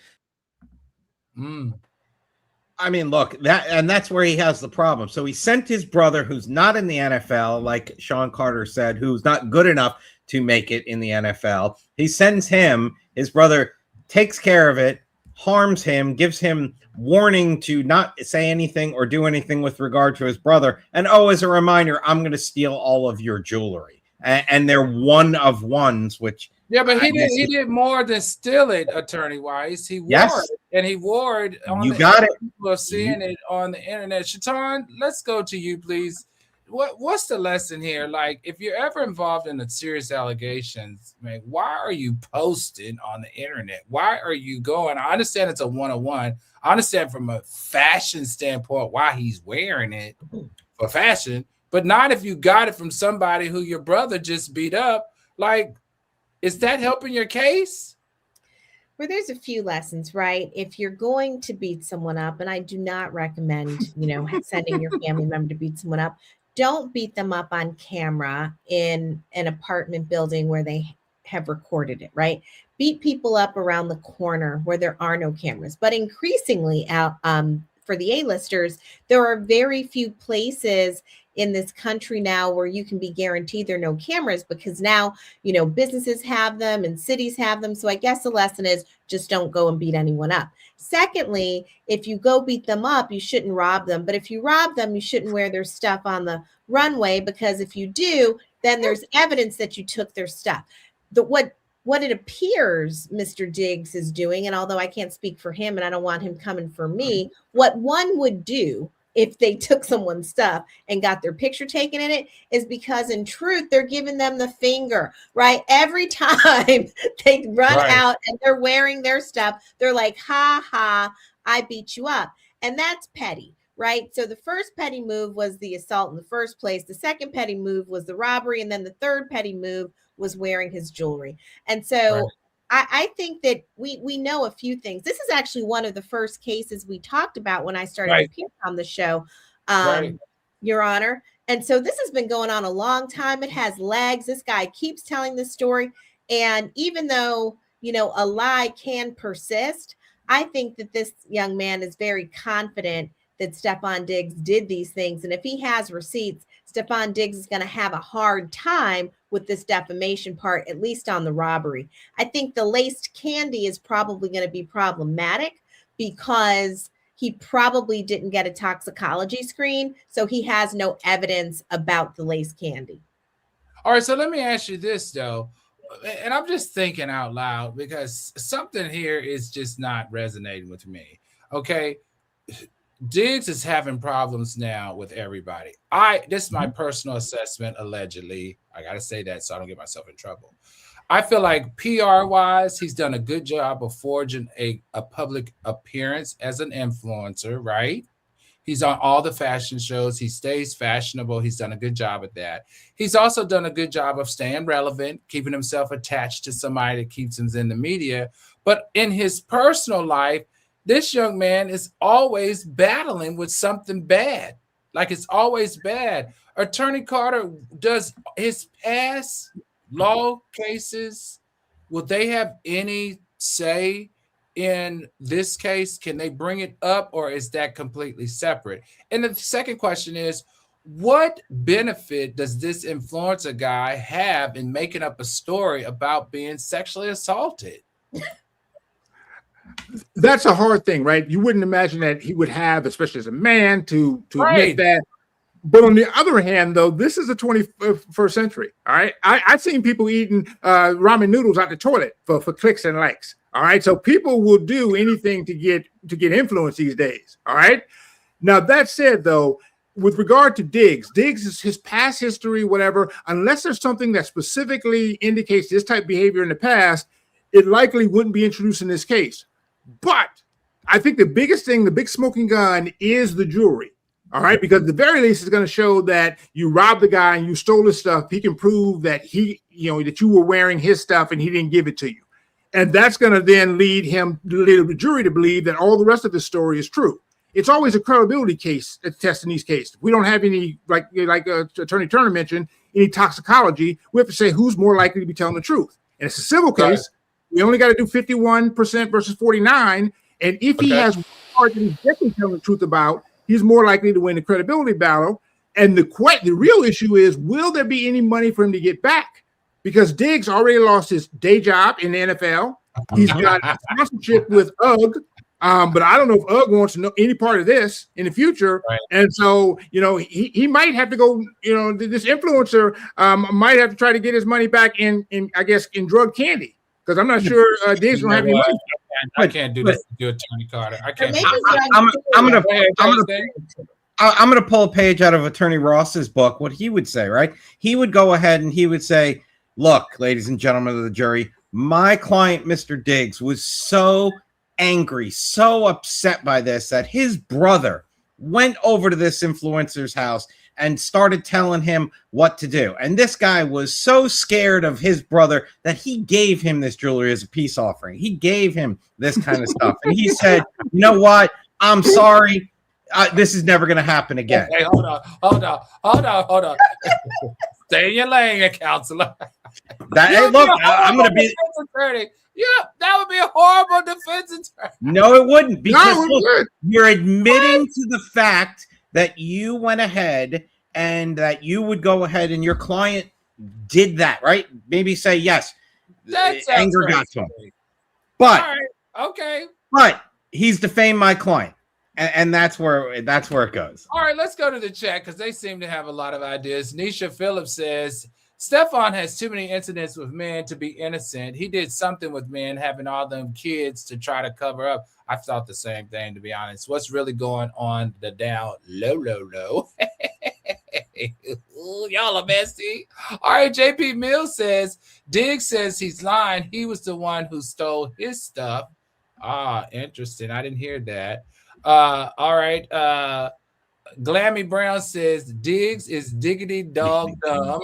I mean, look, that's where he has the problem. So he sent his brother, who's not in the NFL, like Sean Carter said, who's not good enough to make it in the NFL. He sends him, his brother takes care of it, harms him, gives him warning to not say anything or do anything with regard to his brother. And as a reminder, I'm going to steal all of your jewelry. And they're one of ones, which but he did more than steal it, attorney wise. He wore it, and he wore it on you got it. People are seeing it on the internet. Shaitan, let's go to you, please. What's the lesson here? Like, if you're ever involved in the serious allegations, man, why are you posting on the internet? Why are you going? I understand it's a one-on-one. I understand from a fashion standpoint why he's wearing it for fashion, but not if you got it from somebody who your brother just beat up. Like, is that helping your case? Well, there's a few lessons, right? If you're going to beat someone up, and I do not recommend, sending your family member to beat someone up, don't beat them up on camera in an apartment building where they have recorded it, right? Beat people up around the corner where there are no cameras. But increasingly for the A-listers, there are very few places in this country now where you can be guaranteed there are no cameras, because now, businesses have them and cities have them. So I guess the lesson is just don't go and beat anyone up. Secondly, if you go beat them up, you shouldn't rob them. But if you rob them, you shouldn't wear their stuff on the runway, because if you do, then there's evidence that you took their stuff. What it appears Mr. Diggs is doing, and although I can't speak for him and I don't want him coming for me, what one would do if they took someone's stuff and got their picture taken in it is because in truth, they're giving them the finger, right? Every time they run out and they're wearing their stuff, they're like, ha, ha, I beat you up. And that's petty, right? So the first petty move was the assault in the first place. The second petty move was the robbery. And then the third petty move was wearing his jewelry. And so I think that we know a few things. This is actually one of the first cases we talked about when I started appearing on the show, Your Honor. And so this has been going on a long time. It has legs. This guy keeps telling this story. And even though, a lie can persist, I think that this young man is very confident that Stefon Diggs did these things. And if he has receipts, Stefon Diggs is going to have a hard time with this defamation part, at least on the robbery. I think the laced candy is probably going to be problematic because he probably didn't get a toxicology screen, so he has no evidence about the laced candy. All right, so let me ask you this, though, and I'm just thinking out loud because something here is just not resonating with me, okay? Diggs is having problems now with everybody. This is my personal assessment, allegedly. I got to say that so I don't get myself in trouble. I feel like PR-wise, he's done a good job of forging a public appearance as an influencer, right? He's on all the fashion shows. He stays fashionable. He's done a good job at that. He's also done a good job of staying relevant, keeping himself attached to somebody that keeps him in the media. But in his personal life, this young man is always battling with something bad. Like, it's always bad. Attorney Carter, does his past law cases, will they have any say in this case? Can they bring it up, or is that completely separate? And the second question is, what benefit does this influencer guy have in making up a story about being sexually assaulted? That's a hard thing, right? You wouldn't imagine that he would have, especially as a man, to Right. admit that. But on the other hand, though, this is the 21st century. All right, I've seen people eating ramen noodles out the toilet for clicks and likes. All right, so people will do anything to get influence these days. All right. Now that said, though, with regard to Diggs is his past history, whatever. Unless there's something that specifically indicates this type of behavior in the past, it likely wouldn't be introduced in this case. But I think the biggest thing, the big smoking gun, is the jewelry. All right, because at the very least, it's going to show that you robbed the guy and you stole his stuff. He can prove that that you were wearing his stuff and he didn't give it to you, and that's going to then lead the jury to believe that all the rest of the story is true. It's always a credibility case test in these cases. We don't have any, like Attorney Turner mentioned, any toxicology. We have to say who's more likely to be telling the truth. And it's a civil case. Right. We only got to do 51% versus 49. And if he has one part that he's definitely telling the truth about, he's more likely to win the credibility battle. And the real issue is, will there be any money for him to get back? Because Diggs already lost his day job in the NFL. He's got a sponsorship with UGG. But I don't know if UGG wants to know any part of this in the future. Right. And so, he might have to go, this influencer might have to try to get his money back in drug candy. Because I'm not sure Diggs don't have any money. I can't do that to Attorney Carter. I can't. I'm gonna pull a page out of Attorney Ross's book. What he would say, right? He would go ahead and he would say, "Look, ladies and gentlemen of the jury, my client, Mr. Diggs, was so angry, so upset by this that his brother went over to this influencer's house and started telling him what to do. And this guy was so scared of his brother that he gave him this jewelry as a peace offering. He gave him this kind of stuff. And he said, you know what? I'm sorry. This is never going to happen again." Hey, hold on. Stay in your lane, counselor. I'm going to be attorney. Yeah, that would be a horrible defense attorney. No, it wouldn't. Because look, you're admitting to the fact that you went ahead and that you would go ahead and your client did that, right? Maybe say, yes, anger got to him. But, okay. But he's defamed my client. And that's where it goes. All right, let's go to the chat because they seem to have a lot of ideas. Nisha Phillips says, Stefon has too many incidents with men to be innocent. He did something with men, having all them kids to try to cover up. I thought the same thing, to be honest. What's really going on the down low? Ooh, y'all are messy. All right, JP Mills says, Diggs says he's lying. He was the one who stole his stuff. Interesting. I didn't hear that. All right. Glammy Brown says Diggs is diggity dog dumb.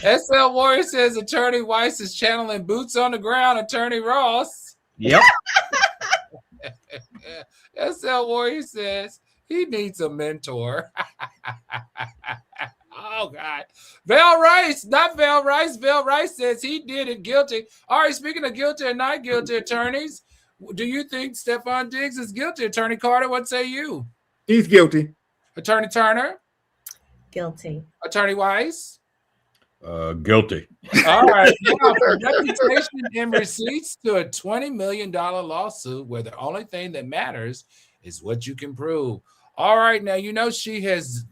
SL Warrior says Attorney Weiss is channeling boots on the ground. Attorney Ross. Yep. SL Warrior says he needs a mentor. Oh God. Val Rice, not Val Rice. Val Rice says he did it, guilty. All right, speaking of guilty and not guilty attorneys, do you think Stefon Diggs is guilty? Attorney Carter, what say you? He's guilty. Attorney Turner? Guilty. Attorney Weiss? Guilty. All right. Now, from reputation and receipts to a $20 million lawsuit where the only thing that matters is what you can prove. All right. Now, she has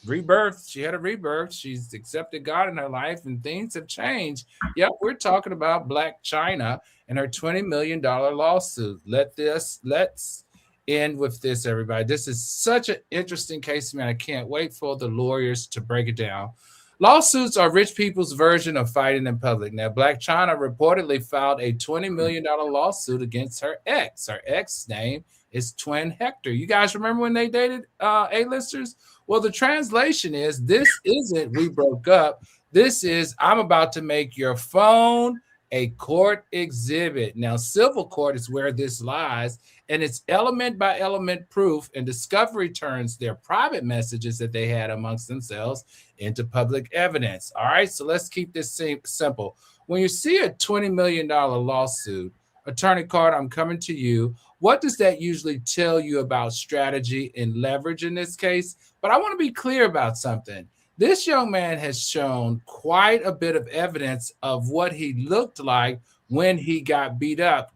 rebirth. She had a rebirth. She's accepted God in her life and things have changed. Yep, we're talking about Blac Chyna and her $20 million lawsuit. Let's end with this, everybody. This is such an interesting case, man. I can't wait for the lawyers to break it down. Lawsuits are rich people's version of fighting in public. Now, Blac Chyna reportedly filed a $20 million lawsuit against her ex. Her ex's name is twin Hector. You guys remember when they dated A-listers? Well, the translation is, this isn't we broke up. This is, I'm about to make your phone a court exhibit. Now, civil court is where this lies, and it's element by element proof, and discovery turns their private messages that they had amongst themselves into public evidence. All right, so let's keep this simple. When you see a $20 million lawsuit, Attorney Carter, I'm coming to you. What does that usually tell you about strategy and leverage in this case? But I want to be clear about something. This young man has shown quite a bit of evidence of what he looked like when he got beat up.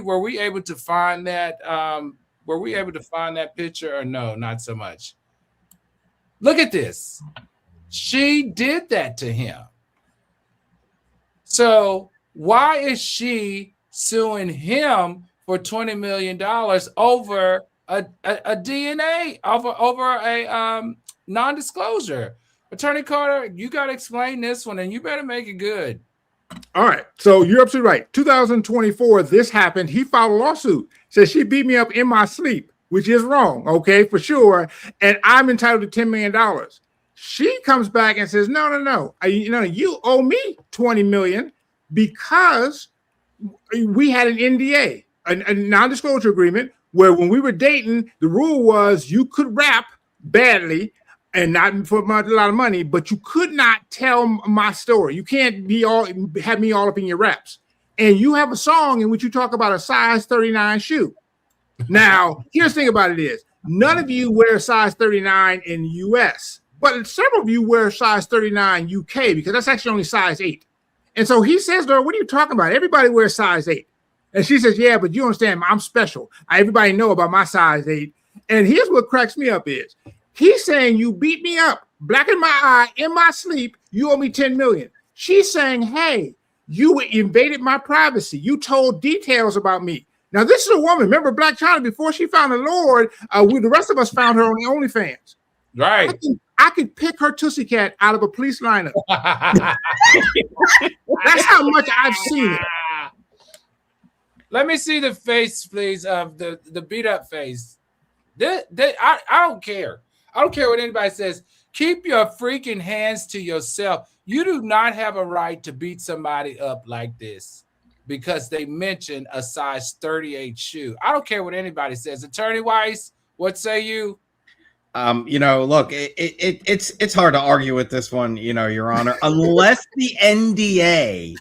Were we able to find that? Were we able to find that picture or no? Not so much. Look at this. She did that to him. So why is she suing him for $20 million over a DNA, over a non-disclosure? Attorney Carter, you got to explain this one, and you better make it good. All right. So you're absolutely right. 2024, this happened. He filed a lawsuit. Says she beat me up in my sleep, which is wrong, okay, for sure. And I'm entitled to $10 million. She comes back and says, no. You owe me $20 million because we had an NDA, a non-disclosure agreement, where when we were dating, the rule was you could rap badly and not for a lot of money, but you could not tell my story. You can't have me all up in your raps. And you have a song in which you talk about a size 39 shoe. Now, here's the thing about it is, none of you wear size 39 in the US, but several of you wear size 39 UK because that's actually only size 8. And so he says to her, what are you talking about? Everybody wears size 8. And she says, yeah, but you understand, I'm special. Everybody know about my size 8. And here's what cracks me up is, he's saying you beat me up, black in my eye, in my sleep, you owe me $10 million. She's saying, hey, you invaded my privacy. You told details about me. Now, this is a woman. Remember Blac Chyna, before she found the Lord, the rest of us found her on the OnlyFans. Right. I could pick her Tootsie Cat out of a police lineup. That's how much I've seen it. Let me see the face, please, of the beat up face. I don't care. I don't care what anybody says. Keep your freaking hands to yourself. You do not have a right to beat somebody up like this because they mentioned a size 38 shoe. I don't care what anybody says. Attorney Weiss, what say you? Look, it's hard to argue with this one, Your Honor, unless the NDA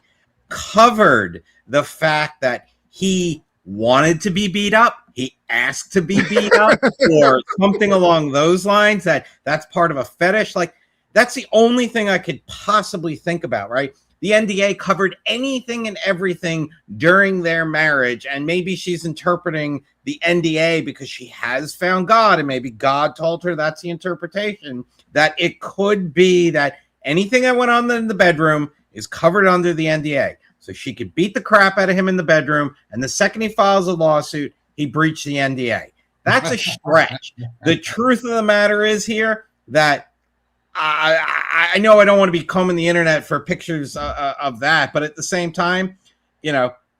covered the fact that he wanted to be beat up, he asked to be beat up, or something along those lines, that's part of a fetish. Like, that's the only thing I could possibly think about, right? The NDA covered anything and everything during their marriage, and maybe she's interpreting the NDA because she has found God, and maybe God told her that's the interpretation, that it could be that anything that went on in the bedroom is covered under the NDA. So she could beat the crap out of him in the bedroom, and the second he files a lawsuit, he breached the NDA. That's a stretch. The truth of the matter is here that I know I don't want to be combing the internet for pictures of that, but at the same time,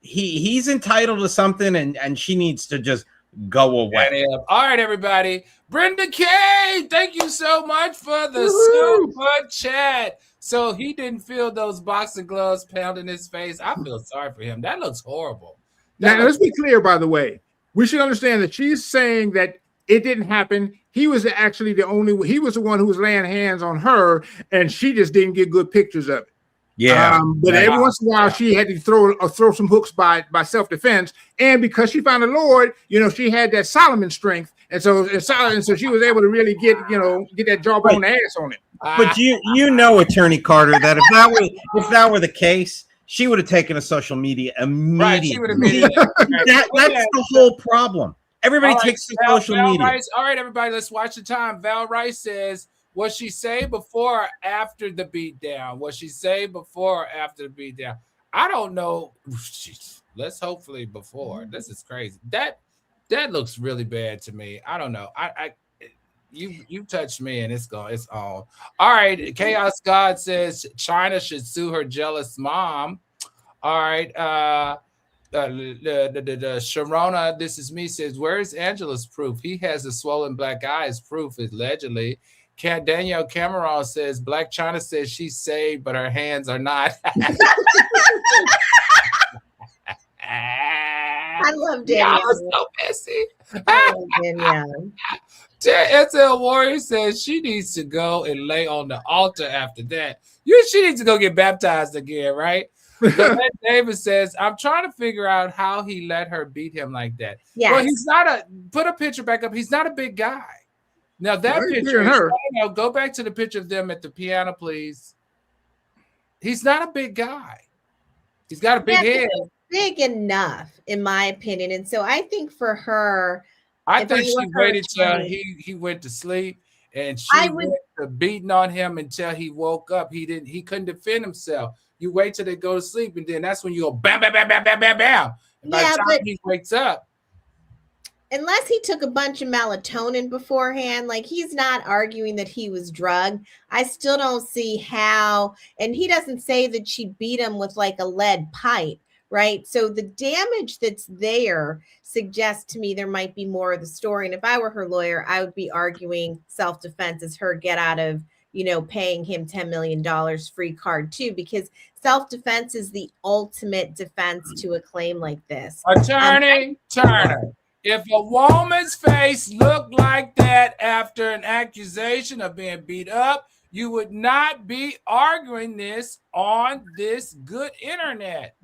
he's entitled to something, and she needs to just go away. All right, everybody. Brenda K, thank you so much for the super chat. So he didn't feel those boxing gloves pounding his face. I feel sorry for him. That looks horrible. Now, let's be clear, by the way. We should understand that she's saying that it didn't happen. He was actually he was the one who was laying hands on her, and she just didn't get good pictures of it. Yeah. But every once in a while, she had to throw some hooks by self-defense. And because she found the Lord, she had that Solomon strength. And so she was able to really get that jawbone ass on it. But Attorney Carter, that if that were the case, she would have taken to social media immediately. Right, she would have immediately. That's the whole problem. Everybody takes to social media. Rice, all right, everybody, let's watch the time. Val Rice says, was she say before or after the beatdown? Was she say before or after the beatdown? I don't know. Let's hopefully before. This is crazy. That looks really bad to me. I don't know. You touched me and it's on. All right. Chaos God says China should sue her jealous mom. All right. The Sharona, this is me, says, where is Angela's proof? He has a swollen black eye as proof, allegedly. Danielle Cameron says Blac Chyna says she's saved, but her hands are not. I love Danielle. Y'all are so messy. I love Danielle. SL Warrior says she needs to go and lay on the altar after that. She needs to go get baptized again, right? David says, I'm trying to figure out how he let her beat him like that. Yes. Well, he's not put a picture back up. He's not a big guy. Now that picture, go back to the picture of them at the piano, please. He's not a big guy. He's got a big head. Big enough, in my opinion. And so I think for her, I think she waited till he went to sleep, and she went to beating on him until he woke up. He couldn't defend himself. You wait till they go to sleep, and then that's when you go bam, bam, bam, bam, bam, bam, bam. And by the time he wakes up, unless he took a bunch of melatonin beforehand, like he's not arguing that he was drugged. I still don't see how, and he doesn't say that she beat him with like a lead pipe, right? So the damage that's there suggests to me there might be more of the story. And if I were her lawyer, I would be arguing self-defense as her get out of, paying him $10 million free card too, because self-defense is the ultimate defense to a claim like this. Attorney Turner, if a woman's face looked like that after an accusation of being beat up, you would not be arguing this on this good internet.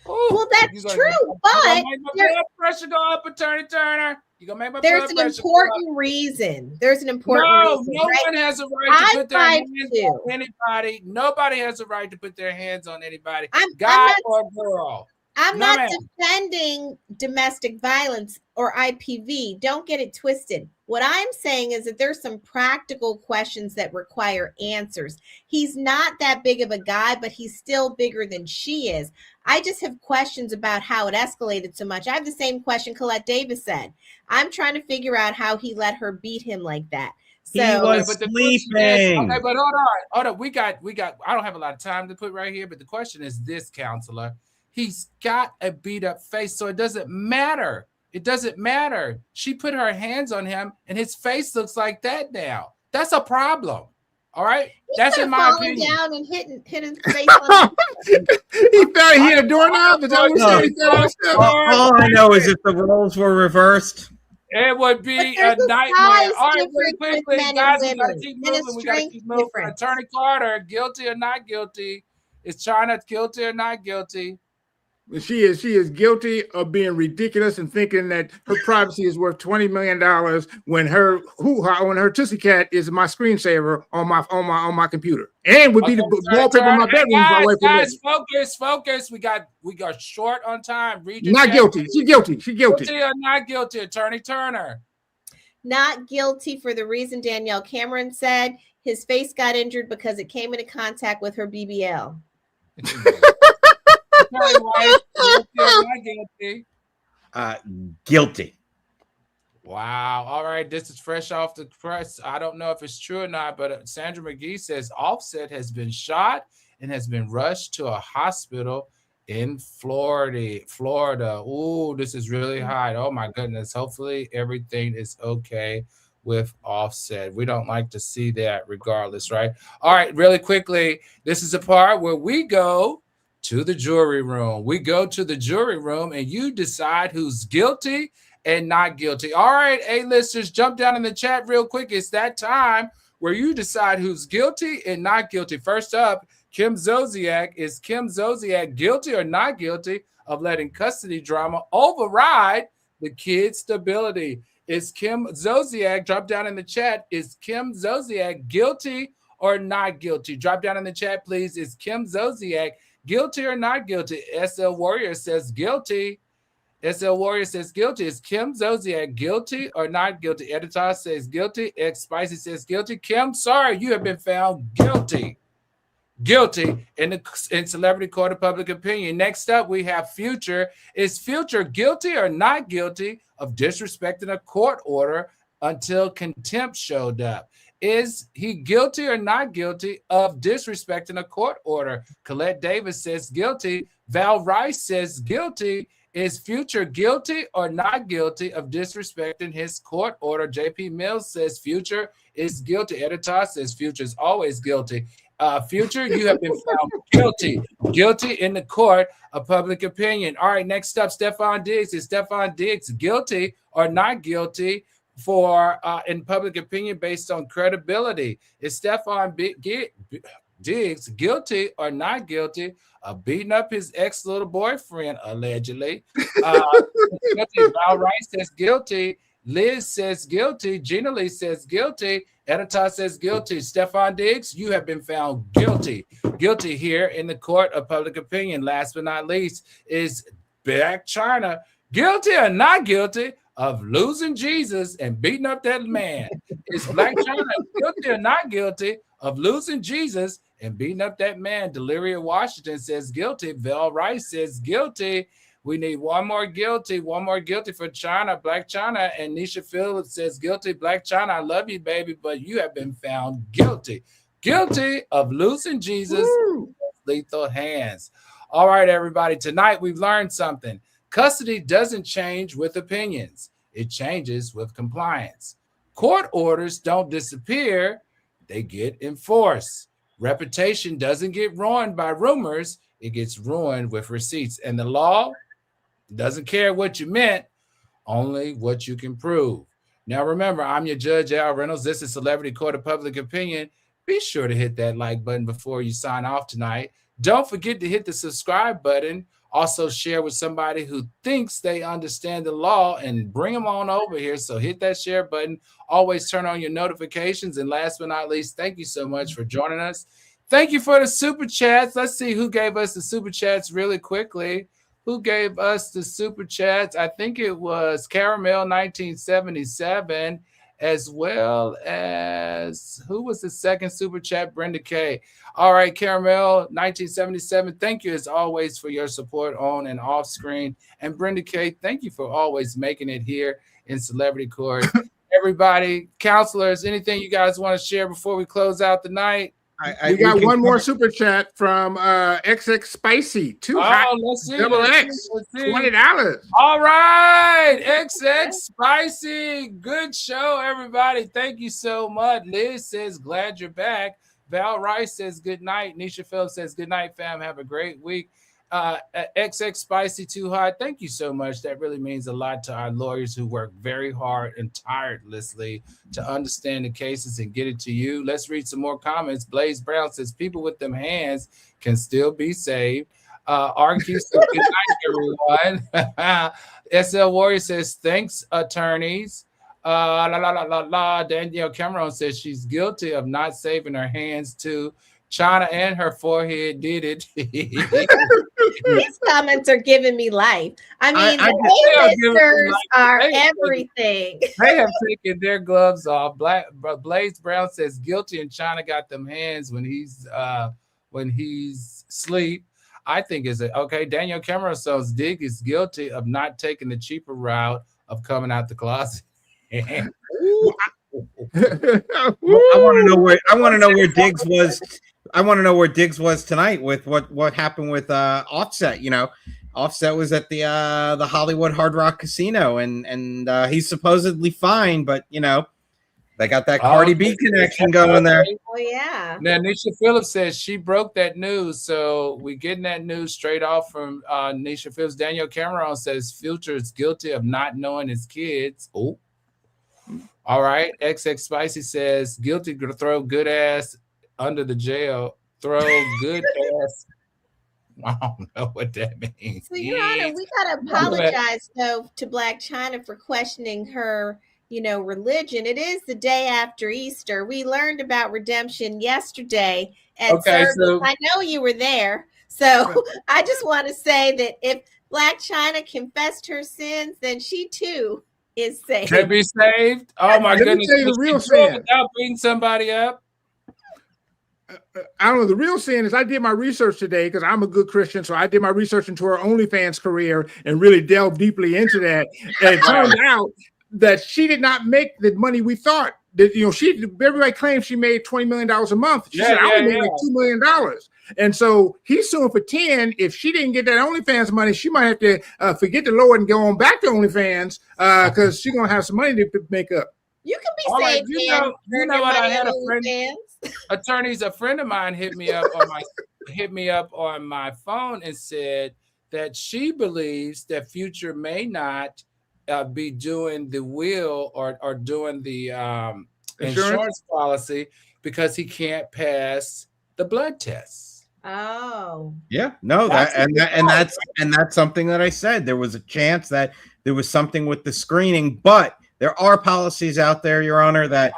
Ooh, well, that's true, but blood pressure go up, Attorney Turner. You gonna make my there's an important reason. There's an important reason. No one has a right to put their hands on anybody. Nobody has a right to put their hands on anybody, guy or girl. I'm not defending domestic violence or IPV. Don't get it twisted. What I'm saying is that there's some practical questions that require answers. He's not that big of a guy, but he's still bigger than she is. I just have questions about how it escalated so much. I have the same question Colette Davis said. I'm trying to figure out how he let her beat him like that. So, he was sleeping. Okay, but hold on. We got. I don't have a lot of time to put right here, but the question is this, counselor. He's got a beat up face, so it doesn't matter. It doesn't matter. She put her hands on him, and his face looks like that now. That's a problem. All right, that's in my opinion. Down and hit his face. On he fell. He hit a doorknob. All I know is if the roles were reversed, it would be a nightmare. All right, really quickly, guys, we gotta keep moving. We gotta keep moving. Attorney Carter, guilty or not guilty? Is Chyna guilty or not guilty? She is guilty of being ridiculous and thinking that her privacy is worth $20 million when her Tootsie Cat is my screensaver on my computer and would be the wallpaper in my bedroom. Guys, focus. We got short on time. Not guilty. She's guilty. Guilty or not guilty, Attorney Turner? Not guilty for the reason Danielle Cameron said. His face got injured because it came into contact with her BBL. Guilty. Wow. All right. This is fresh off the press. I don't know if it's true or not, but Sandra McGee says Offset has been shot and has been rushed to a hospital in Florida. Ooh, this is really hot. Oh my goodness. Hopefully everything is okay with Offset. We don't like to see that regardless, right? All right, really quickly. This is a part where we go to the jury room. We go to the jury room and you decide who's guilty and not guilty. All right, A-listers, jump down in the chat real quick. It's that time where you decide who's guilty and not guilty. First up, Kim Zolciak. Is Kim Zolciak guilty or not guilty of letting custody drama override the kid's stability? Is Kim Zolciak, drop down in the chat, is Kim Zolciak guilty or not guilty? Drop down in the chat, please. Is Kim Zolciak guilty or not guilty? SL Warrior says guilty. SL Warrior says guilty. Is Kim Zolciak guilty or not guilty? Editor says guilty. X Spicy says guilty. Kim, sorry, you have been found guilty. Guilty in Celebrity Court of Public Opinion. Next up, we have Future. Is Future guilty or not guilty of disrespecting a court order until Contempt showed up? Is he guilty or not guilty of disrespecting a court order? Colette Davis says guilty. Val Rice says guilty. Is Future guilty or not guilty of disrespecting his court order? JP Mills says Future is guilty. Editor says Future is always guilty. Future, you have been found guilty. Guilty in the court of public opinion. All right, next up, Stefon Diggs. Is Stefon Diggs guilty or not guilty for in public opinion based on credibility? Is Stefon Diggs guilty or not guilty of beating up his ex-little boyfriend, allegedly? Val Rice says guilty. Liz says guilty. Gina Lee says guilty. Editor says guilty. Stefon Diggs, you have been found guilty. Guilty here in the court of public opinion. Last but not least, is Blac Chyna guilty or not guilty of losing Jesus and beating up that man? Is Blac Chyna guilty or not guilty of losing Jesus and beating up that man? Deliria Washington says guilty. Val Rice says guilty. We need one more guilty for Chyna, Blac Chyna. And Nisha Phillips says guilty. Blac Chyna, I love you, baby, but you have been found guilty. Guilty of losing Jesus in lethal hands. All right, everybody. Tonight we've learned something. Custody doesn't change with opinions. It changes with compliance. Court orders don't disappear. They get enforced. Reputation doesn't get ruined by rumors. It gets ruined with receipts. And the law doesn't care what you meant, only what you can prove. Now, remember, I'm your judge, Al Reynolds. This is Celebrity Court of Public Opinion. Be sure to hit that like button before you sign off tonight. Don't forget to hit the subscribe button. Also, share with somebody who thinks they understand the law and bring them on over here. So hit that share button. Always turn on your notifications. And last but not least, thank you so much for joining us. Thank you for the super chats. Let's see who gave us the super chats really quickly. Who gave us the super chats? I think it was Caramel 1977, as well as who was the second super chat? Brenda K. All right, Caramel 1977. Thank you as always for your support on and off screen. And Brenda K, thank you for always making it here in Celebrity Court. Everybody, counselors, anything you guys want to share before we close out the night? We got one more super chat from XX Spicy. Let's see. Double X. $20. All right. XX Spicy. Good show, everybody. Thank you so much. Liz says, glad you're back. Val Rice says, good night. Nisha Phillips says, good night, fam. Have a great week. XX Spicy Too Hot. Thank you so much. That really means a lot to our lawyers who work very hard and tirelessly to understand the cases and get it to you. Let's read some more comments. Blaze Brown says people with them hands can still be saved. RQ says good night, everyone. SL Warrior says thanks, attorneys. Danielle Cameron says she's guilty of not saving her hands too. Chyna and her forehead did it. These comments are giving me life. I mean, the A-listers are everything. They have taken their gloves off. Blaze Brown says guilty, and Chyna got them hands when he's asleep. I think is it okay. Daniel Cameron says Diggs is guilty of not taking the cheaper route of coming out the closet. I want to know where Diggs was. I want to know where Diggs was tonight with what happened with Offset. You know, Offset was at the Hollywood Hard Rock Casino, and he's supposedly fine, but you know, they got that Cardi B connection going there. Oh yeah. Now Nisha Phillips says she broke that news, so we getting that news straight off from Nisha Phillips. Daniel Cameron says Future is guilty of not knowing his kids. Oh. All right. XX Spicy says guilty to throw good ass under the jail. Throw good ass. I don't know what that means. So, Your Honor, we gotta apologize though to Blac Chyna for questioning her, religion. It is the day after Easter. We learned about redemption yesterday at service. So, I know you were there. So I just want to say that if Blac Chyna confessed her sins, then she too is saved. Can be saved. Oh my goodness! Let me tell you the real sin. Without beating somebody up. I don't know. The real sin is I did my research today because I'm a good Christian. So I did my research into her OnlyFans career and really delved deeply into that. And it turned out that she did not make the money we thought. That everybody claims she made $20 million a month. She said I only made like $2 million. And so he's suing for 10. If she didn't get that OnlyFans money, she might have to forget the Lord and go on back to OnlyFans because she's gonna have some money to make up. You can be All right, saved. you know what? I had a friend, OnlyFans. attorneys. A friend of mine hit me up on my phone and said that she believes that Future may not be doing the will or doing the insurance policy because he can't pass the blood tests. Oh. Yeah, no, that's something that I said. There was a chance that there was something with the screening, but there are policies out there, Your Honor, that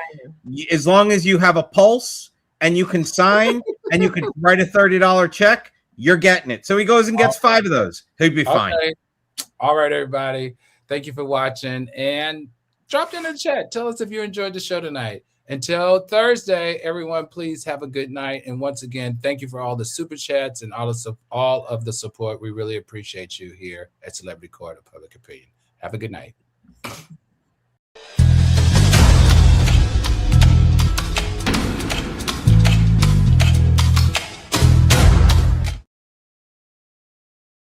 as long as you have a pulse and you can sign and you can write a $30 check, you're getting it. So he goes and gets 5 of those. He'd be fine. Okay. All right, everybody. Thank you for watching and drop in the chat. Tell us if you enjoyed the show tonight. Until Thursday, everyone, please have a good night. And once again, thank you for all the super chats and all of the support. We really appreciate you here at Celebrity Court of Public Opinion. Have a good night.